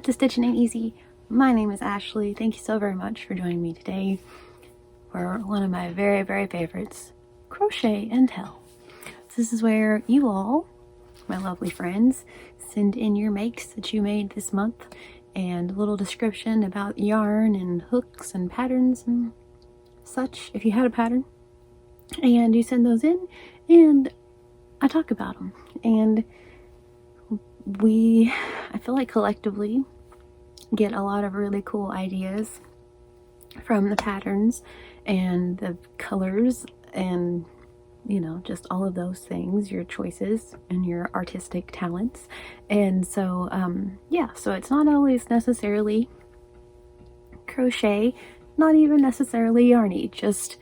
Welcome to Stitching Ain't Easy. My name is Ashley. Thank you so very much for joining me today for one of my very, very favorites, Crochet and Tell. This is where you all, my lovely friends, send in your makes that you made this month and a little description about yarn and hooks and patterns and such, if you had a pattern. And you send those in and I talk about them. And I feel like collectively get a lot of really cool ideas from the patterns and the colors and, you know, just all of those things, your choices and your artistic talents. And so, yeah, so it's not always necessarily crochet, not even necessarily yarny, just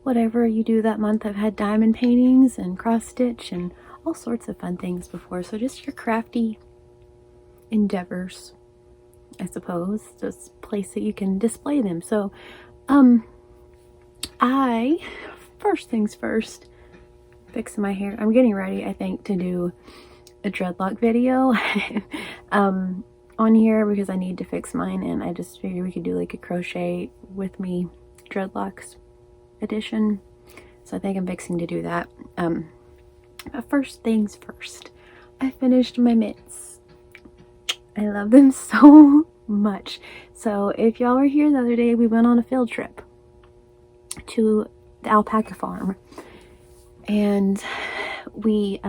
whatever you do that month. I've had diamond paintings and cross stitch and all sorts of fun things before. So just your crafty endeavors, I suppose, just a place that you can display them. So, first things first, fixing my hair. I'm getting ready, I think, to do a dreadlock video on here because I need to fix mine, and I just figured we could do like a crochet with me dreadlocks edition. So I think I'm fixing to do that. But first things first, I finished my mitts. I love them so much. So if y'all were here the other day, we went on a field trip to the alpaca farm, and we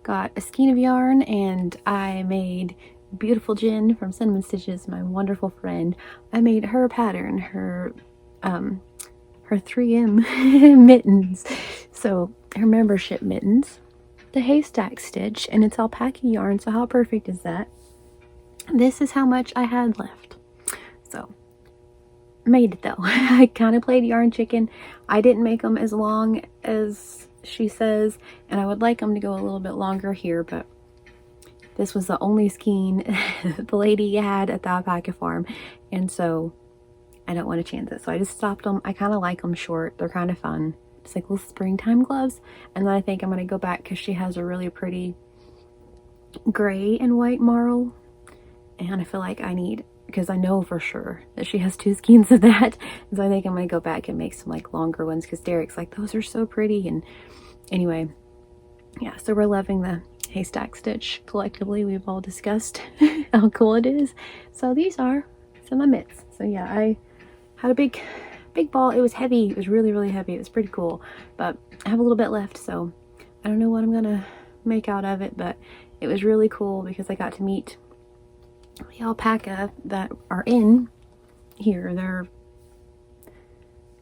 got a skein of yarn, and I made beautiful Jen from Cinnamon Stitches, my wonderful friend. I made her pattern, her 3M mittens, so her membership mittens, the haystack stitch, and it's alpaca yarn. So how perfect is that? This is how much I had left. So made it though. I kind of played yarn chicken. I didn't make them as long as she says, and I would like them to go a little bit longer here, but this was the only skein the lady had at the alpaca farm, and so I don't want to chance it. So I just stopped them. I kind of like them short. They're kind of fun. It's like little springtime gloves. And then I think I'm going to go back because she has a really pretty gray and white marl. And I feel like I need, because I know for sure that she has 2 skeins of that. And so I think I'm going to go back and make some like longer ones because Derek's like, those are so pretty. And anyway, yeah, so we're loving the haystack stitch collectively. We've all discussed how cool it is. So these are some of my mitts. So yeah, I had a big ball. It was heavy. It was really, really heavy. It was pretty cool, but I have a little bit left, so I don't know what I'm gonna make out of it, but it was really cool because I got to meet the alpaca that are in here.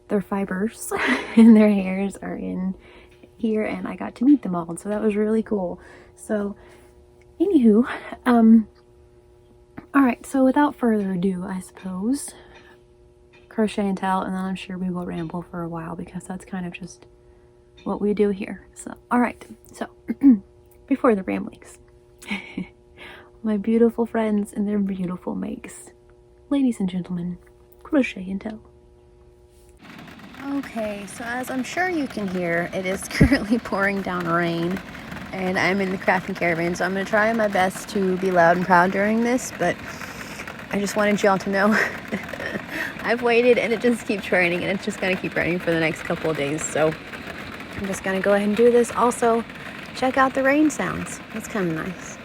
Their fibers and their hairs are in here, and I got to meet them all, and so that was really cool. So anywho, all right, so without further ado, I suppose, crochet and tell, and then I'm sure we will ramble for a while because that's kind of just what we do here. So all right, so before the ramblings, my beautiful friends and their beautiful makes, ladies and gentlemen, crochet and tell. Okay, so as I'm sure you can hear, it is currently pouring down rain, and I'm in the crafting caravan, so I'm going to try my best to be loud and proud during this, but I just wanted y'all to know I've waited and it just keeps raining, and it's just going to keep raining for the next couple of days, so I'm just going to go ahead and do this. Also, check out the rain sounds. It's kind of nice.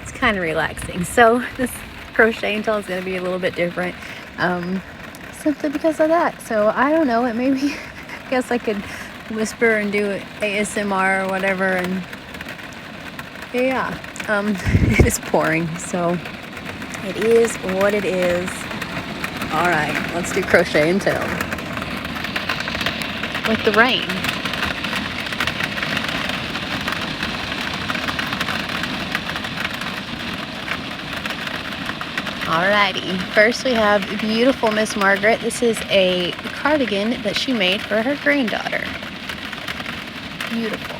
It's kind of relaxing. So this crochet and tell is going to be a little bit different, simply because of that. So I don't know, it maybe, I guess I could whisper and do ASMR or whatever, and yeah, it is pouring, so it is what it is. All right, let's do crochet and tell with the rain. Alrighty, first we have beautiful Miss Margaret. This is a cardigan that she made for her granddaughter. Beautiful.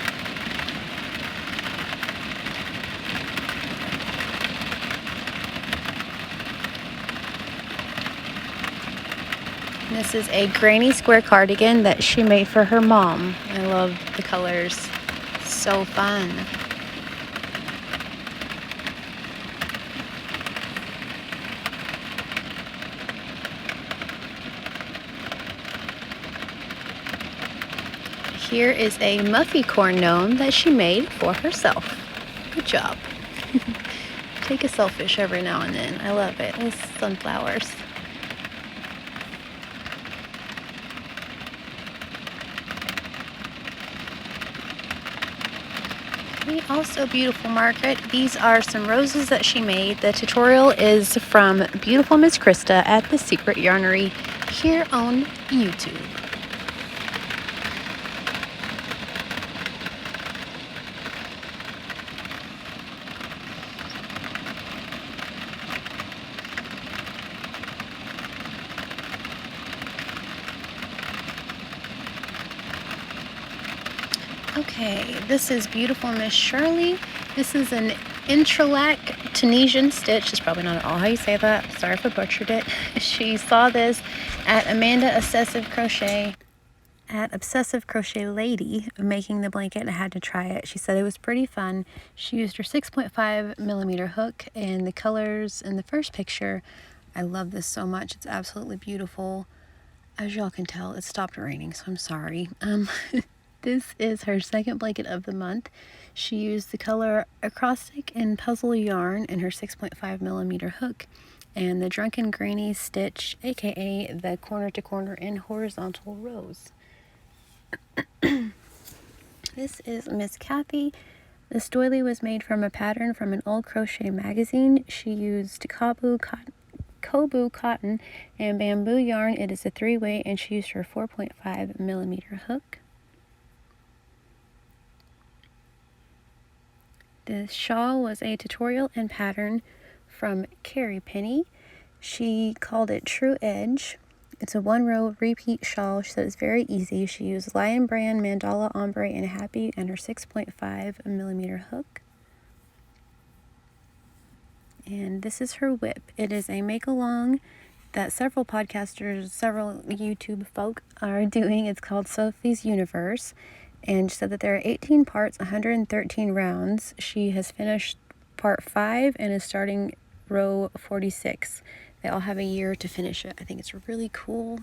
This is a granny square cardigan that she made for her mom. I love the colors. So fun. Here is a muffy corn gnome that she made for herself. Good job. Take a selfish every now and then. I love it. With sunflowers. Okay, also beautiful Margaret. These are some roses that she made. The tutorial is from beautiful Miss Krista at The Secret Yarnery here on YouTube. Okay, this is beautiful Miss Shirley. This is an interlac Tunisian stitch. It's probably not at all how you say that. Sorry if I butchered it. She saw this at Amanda Obsessive Crochet Lady making the blanket and I had to try it. She said it was pretty fun. She used her 6.5mm hook and the colors in the first picture. I love this so much. It's absolutely beautiful. As y'all can tell, it stopped raining, so I'm sorry. This is her second blanket of the month. She used the color acrostic and puzzle yarn in her 6.5mm hook and the Drunken Granny stitch, aka the corner to corner and horizontal rows. This is Miss Kathy. This doily was made from a pattern from an old crochet magazine. She used Kobu cotton and bamboo yarn. It is a 3-way and she used her 4.5mm hook. The shawl was a tutorial and pattern from Carrie Penny. She called it True Edge. It's a 1-row repeat shawl. She said it's very easy. She used Lion Brand, Mandala, Ombre, and Happy and her 6.5mm hook. And this is her whip. It is a make-along that several podcasters, several YouTube folk are doing. It's called Sophie's Universe. And she said that there are 18 parts, 113 rounds. She has finished part 5 and is starting row 46. They all have a year to finish it. I think it's really cool.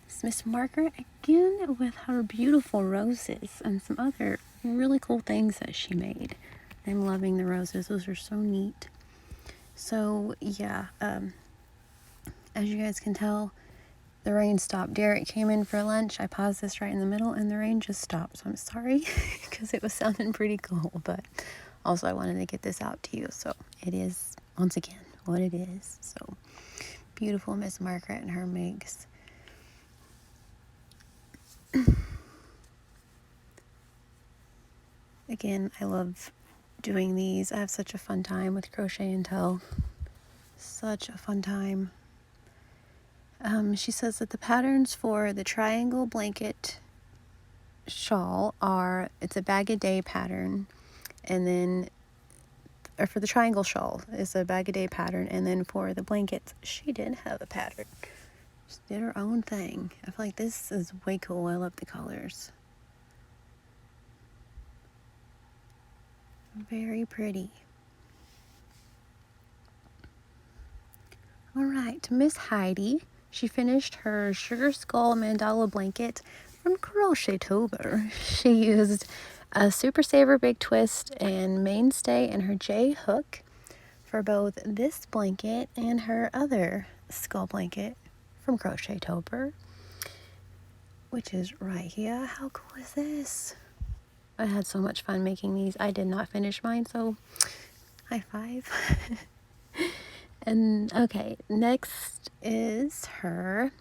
It's Miss Margaret again with her beautiful roses and some other really cool things that she made. I'm loving the roses. Those are so neat. So yeah, as you guys can tell, the rain stopped. Derek came in for lunch. I paused this right in the middle and the rain just stopped. So I'm sorry because it was sounding pretty cool, but also I wanted to get this out to you. So it is, once again, what it is. So beautiful Miss Margaret and her makes. Again, I love doing these. I have such a fun time with Crochet and Tell. Such a fun time. She says that the patterns for the triangle blanket shawl are, it's a bag a day pattern, and then, or for the triangle shawl is a bag a day pattern, and then for the blankets, she didn't have a pattern. She did her own thing. I feel like this is way cool. I love the colors. Very pretty. All right, Miss Heidi. She finished her Sugar Skull Mandala blanket from Crochet-tober. She used a Super Saver Big Twist and Mainstay and her J hook for both this blanket and her other skull blanket from Crochet-tober, which is right here. How cool is this? I had so much fun making these. I did not finish mine, so high five. And okay, next is her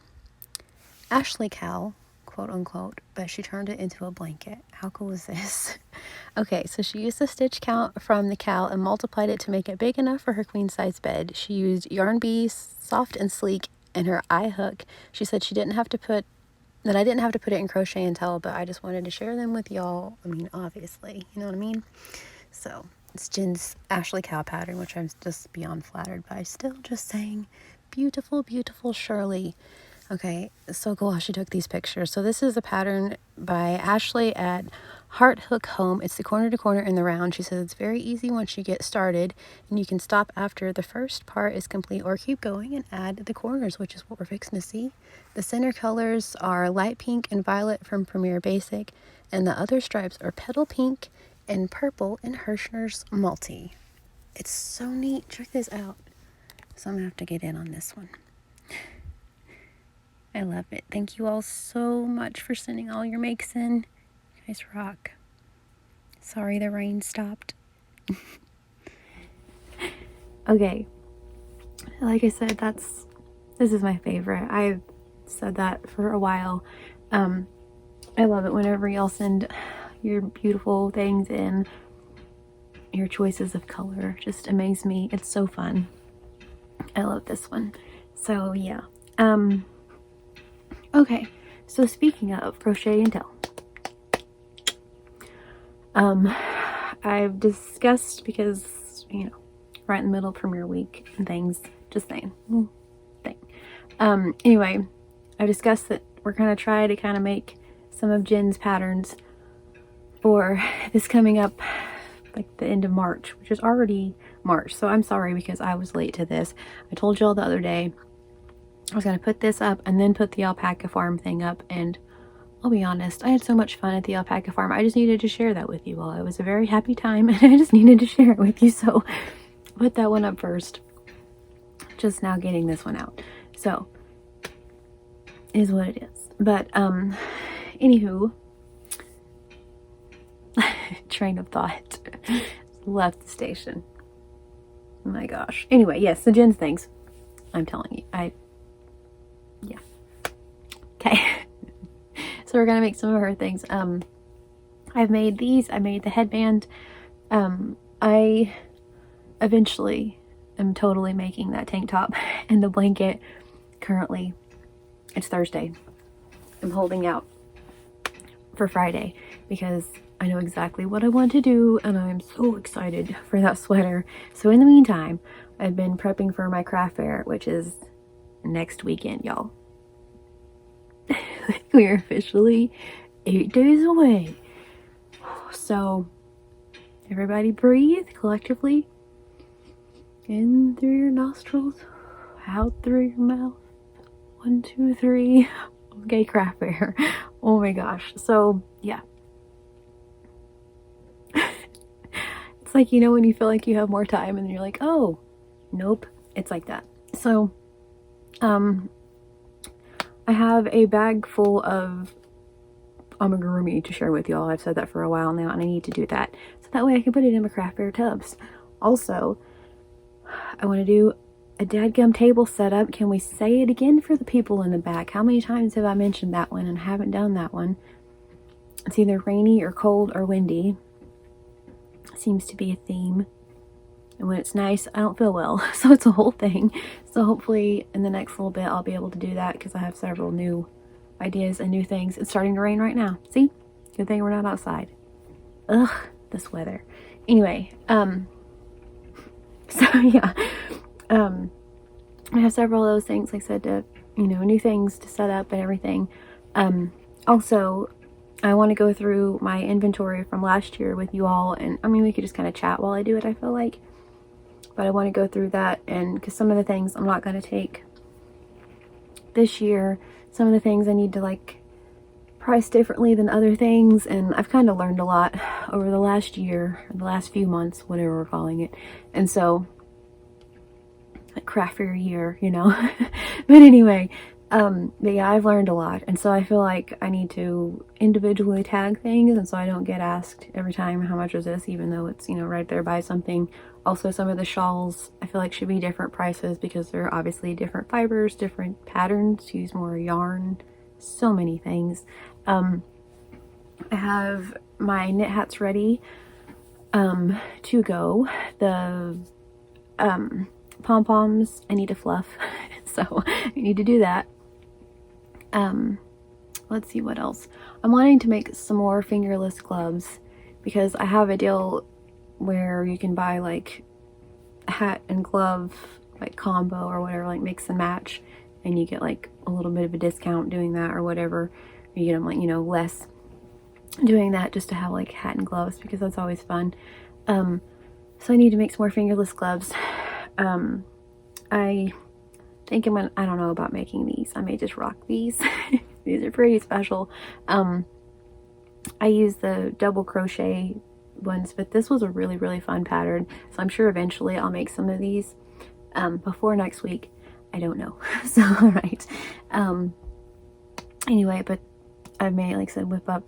Ashley cowl, quote unquote, but she turned it into a blanket. How cool is this? Okay, so she used the stitch count from the cowl and multiplied it to make it big enough for her queen size bed. She used Yarn Bee Soft and Sleek and her eye hook. She said I didn't have to put it in Crochet and Tell, but I just wanted to share them with y'all. I mean, obviously, you know what I mean? So it's Jen's Ashley cow pattern, which I'm just beyond flattered by. Still just saying, beautiful, beautiful Shirley. Okay, so cool how she took these pictures. So this is a pattern by Ashley at Heart Hook Home. It's the corner to corner in the round. She says it's very easy once you get started, and you can stop after the first part is complete or keep going and add the corners, which is what we're fixing to see. The center colors are light pink and violet from Premier Basic, And the other stripes are Petal Pink and Purple and Hirschner's Multi. It's so neat. Check this out. So I'm going to have to get in on this one. I love it. Thank you all so much for sending all your makes in. You guys rock. Sorry the rain stopped. Okay. Like I said, this is my favorite. I've said that for a while. I love it whenever y'all send your beautiful things in. Your choices of color just amaze me. It's so fun. I love this one. So yeah. Okay, so speaking of crochet and tell, I've discussed, because, you know, right in the middle of premiere week and things, just saying, anyway, I've discussed that we're going to try to kind of make some of Jen's patterns for this coming up, like the end of March, which is already March, so I'm sorry because I was late to this. I told y'all the other day I was going to put this up and then put the alpaca farm thing up, and I'll be honest, I had so much fun at the alpaca farm. I just needed to share that with you all. It was a very happy time and I just needed to share it with you, so put that one up first. Just now getting this one out. So, is what it is. But, anywho, train of thought left the station. Oh my gosh. Anyway, yes, the Jen's things. I'm telling you, yeah. Okay. So we're gonna make some of her things. I've made these. I made the headband. I eventually am totally making that tank top and the blanket. Currently, it's Thursday. I'm holding out for Friday because I know exactly what I want to do, and I'm so excited for that sweater. So in the meantime, I've been prepping for my craft fair, which is next weekend, y'all. We're officially 8 days away. So everybody breathe collectively. In through your nostrils, out through your mouth. 1, 2, 3. Okay, craft fair. Oh my gosh. So yeah. It's like, you know, when you feel like you have more time and you're like, oh, nope. It's like that. So, I have a bag full of amigurumi to share with y'all. I've said that for a while now, and I need to do that. So that way I can put it in my craft fair tubs. Also, I want to do a dadgum table setup. Can we say it again for the people in the back? How many times have I mentioned that one and haven't done that one? It's either rainy or cold or windy. Seems to be a theme. And when it's nice, I don't feel well. So it's a whole thing. So hopefully in the next little bit, I'll be able to do that because I have several new ideas and new things. It's starting to rain right now. See? Good thing we're not outside. Ugh, this weather. Anyway, so yeah. I have several of those things, like I said, to, you know, new things to set up and everything. Also, I want to go through my inventory from last year with you all, and I mean, we could just kind of chat while I do it, I feel like. But I want to go through that, and because some of the things I'm not going to take this year, some of the things I need to like price differently than other things, and I've kind of learned a lot over the last year, or the last few months, whatever we're calling it. And so, like craft fair year, you know. But anyway, but yeah, I've learned a lot, and so I feel like I need to individually tag things, and so I don't get asked every time how much is this, even though it's, you know, right there by something. Also, some of the shawls I feel like should be different prices because they're obviously different fibers, different patterns, use more yarn, so many things. I have my knit hats ready to go. The pom-poms I need to fluff, so I need to do that. Let's see what else. I'm wanting to make some more fingerless gloves because I have a deal where you can buy like a hat and glove like combo or whatever, like mix and match, and you get like a little bit of a discount doing that or whatever. You get them like, you know, less doing that just to have like hat and gloves because that's always fun. So I need to make some more fingerless gloves. I think I'm gonna, I don't know about making these. I may just rock these. These are pretty special. I use the double crochet ones, but this was a really, really fun pattern. So I'm sure eventually I'll make some of these before next week. I don't know. So, all right. Anyway, but I may, like I said, whip up.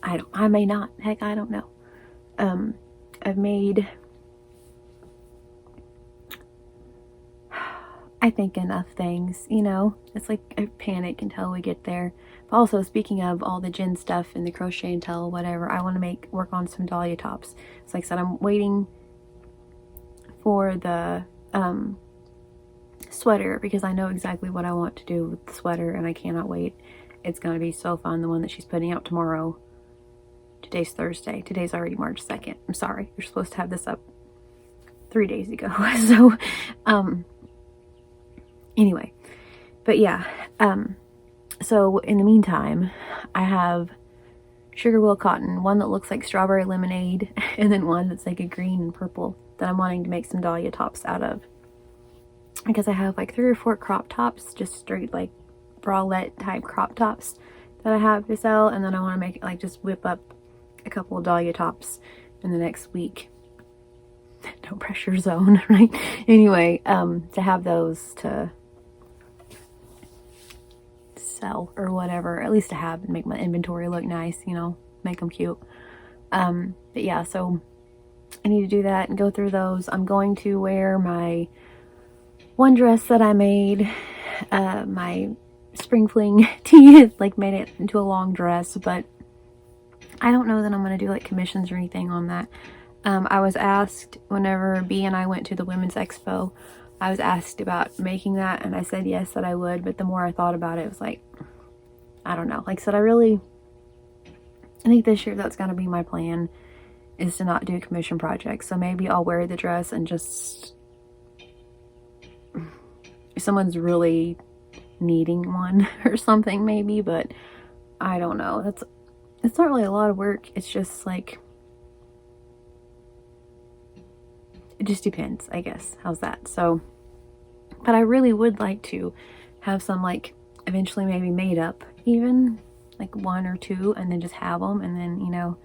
I may not. Heck, I don't know. I've made, I think, enough things, you know. It's like I panic until we get there. But also, speaking of all the gin stuff and the crochet and tell, whatever, I want to work on some dahlia tops. So like I said, I'm waiting for the sweater because I know exactly what I want to do with the sweater and I cannot wait. It's going to be so fun, the one that she's putting out tomorrow. Today's Thursday. Today's already March 2nd. I'm sorry. You're supposed to have this up 3 days ago. So, anyway. But yeah. So in the meantime, I have sugar will cotton, one that looks like strawberry lemonade, and then one that's like a green and purple that I'm wanting to make some dahlia tops out of. Because I have like 3 or 4 crop tops, just straight like bralette type crop tops that I have to sell, and then I want to make it like just whip up a couple of dahlia tops in the next week. No pressure zone, right? Anyway, to have those to sell or whatever, at least to have and make my inventory look nice, you know, make them cute. But yeah, so I need to do that and go through those. I'm going to wear my one dress that I made, my spring fling tee, like made it into a long dress, but I don't know that I'm going to do like commissions or anything on that. I was asked whenever B and I went to the Women's Expo, I was asked about making that, and I said yes, that I would, but the more I thought about it, it was like, I don't know. Like I said, I think this year that's going to be my plan, is to not do commission projects. So maybe I'll wear the dress and just, if someone's really needing one or something maybe, but I don't know. It's not really a lot of work. It's just like, it just depends, I guess. How's that? So, but I really would like to have some like eventually maybe made up, even like 1 or 2, and then just have them, and then, you know,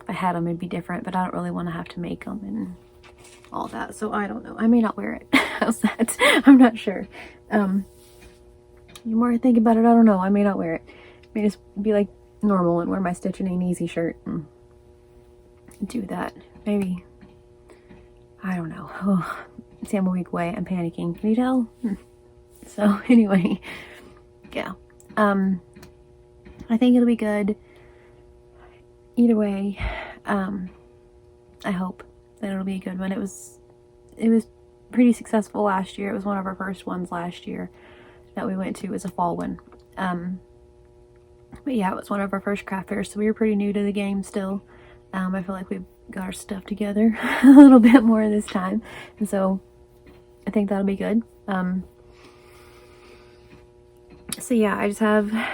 if I had them it'd be different, but I don't really want to have to make them and all that. So I don't know. I may not wear it. How's that? I'm not sure. The more I think about it, I don't know. I may not wear it. I may just be like normal and wear my Stitching Ain't Easy shirt and do that. Maybe. I don't know. Oh, see, I'm a week away. I'm panicking. Can you tell? So anyway, yeah. I think it'll be good. Either way, I hope that it'll be a good one. It was pretty successful last year. It was one of our first ones last year that we went to. It was a fall one. But yeah, it was one of our first craft fairs, so we were pretty new to the game still. I feel like we've got our stuff together a little bit more this time, and so I think that'll be good. So yeah, I just have, I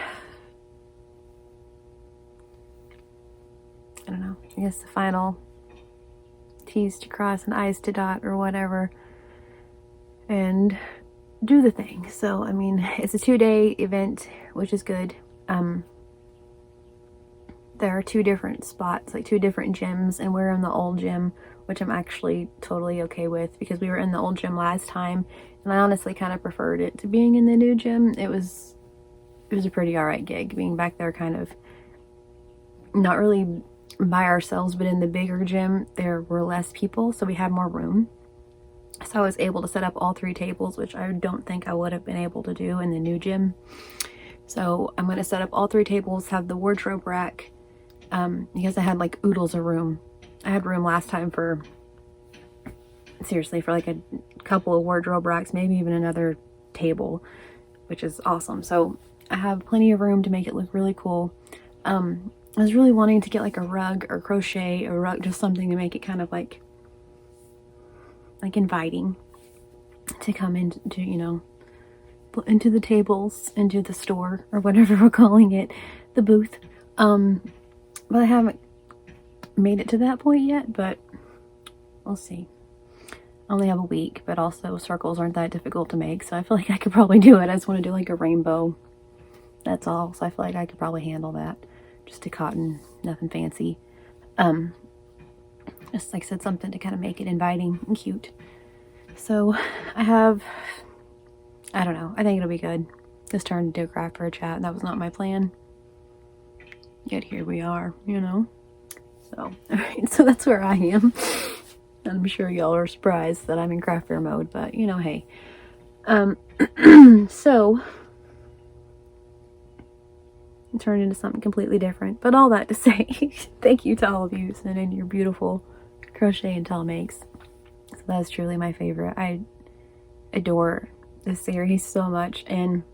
don't know, I guess the final T's to cross and I's to dot or whatever, and do the thing. So I mean, it's a 2-day event, which is good. There are 2 different spots, like 2 different gyms, and we're in the old gym, which I'm actually totally okay with, because we were in the old gym last time and I honestly kind of preferred it to being in the new gym. It was a pretty alright gig being back there, kind of not really by ourselves, but in the bigger gym there were less people, so we had more room. So I was able to set up all 3 tables, which I don't think I would have been able to do in the new gym. So I'm going to set up all 3 tables, have the wardrobe rack, because I had like oodles of room. I had room last time for, seriously, for like a couple of wardrobe racks, maybe even another table, which is awesome. So I have plenty of room to make it look really cool. I was really wanting to get like a rug or crochet a rug, just something to make it kind of like inviting to come into, you know, into the tables, into the store, or whatever we're calling it, the booth. But I haven't made it to that point yet, but we'll see. I only have a week, but also circles aren't that difficult to make, so I feel like I could probably do it. I just want to do like a rainbow, that's all, so I feel like I could probably handle that. just a cotton, nothing fancy. Just like I said, something to kind of make it inviting and cute. So I have, I don't know, I think it'll be good. This turned into a craft fair chat, and that was not my plan. Yet here we are, you know. So, alright, so that's where I am. I'm sure y'all are surprised that I'm in craft fair mode, but you know, hey. So it turned into something completely different. But all that to say, thank you to all of you sending your beautiful crochet and tell makes. So that's truly my favorite. I adore this series so much, and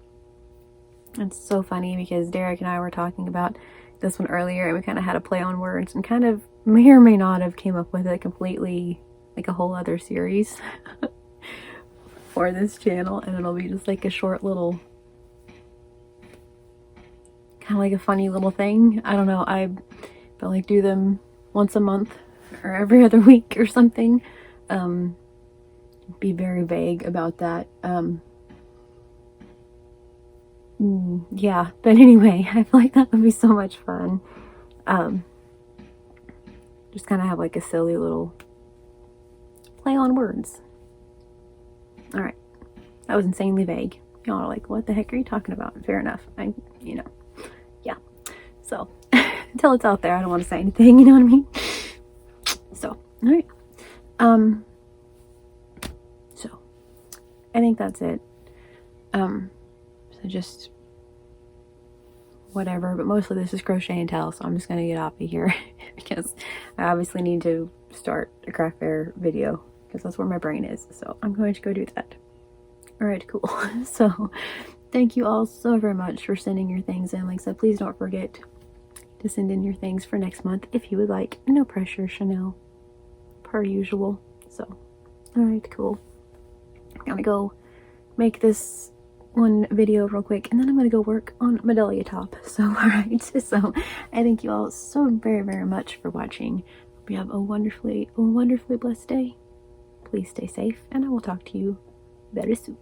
it's so funny because Derek and I were talking about this one earlier, and we kind of had a play on words and kind of may or may not have came up with a completely, like a whole other series for this channel, and it'll be just like a short little, kind of like a funny little thing. I don't know, but like do them once a month or every other week or something. Be very vague about that. Yeah, but anyway, I feel like that would be so much fun. Just kind of have like a silly little play on words. Alright, that was insanely vague. Y'all are like, what the heck are you talking about? Fair enough. You know, yeah. So, until it's out there, I don't want to say anything, you know what I mean? So, alright. So, I think that's it. So just whatever, but mostly this is crochet and tell, so I'm just gonna get off of here because I obviously need to start a craft fair video because that's where my brain is, so I'm going to go do that. Alright, cool. So thank you all so very much for sending your things in. Like I said, please don't forget to send in your things for next month if you would like. No pressure, Chanel, per usual. So alright, cool. I'm gonna go make this one video real quick, and then I'm gonna go work on Medallia top. So alright, so I thank you all so very, very much for watching. Hope you have a wonderfully blessed day. Please stay safe, and I will talk to you very soon.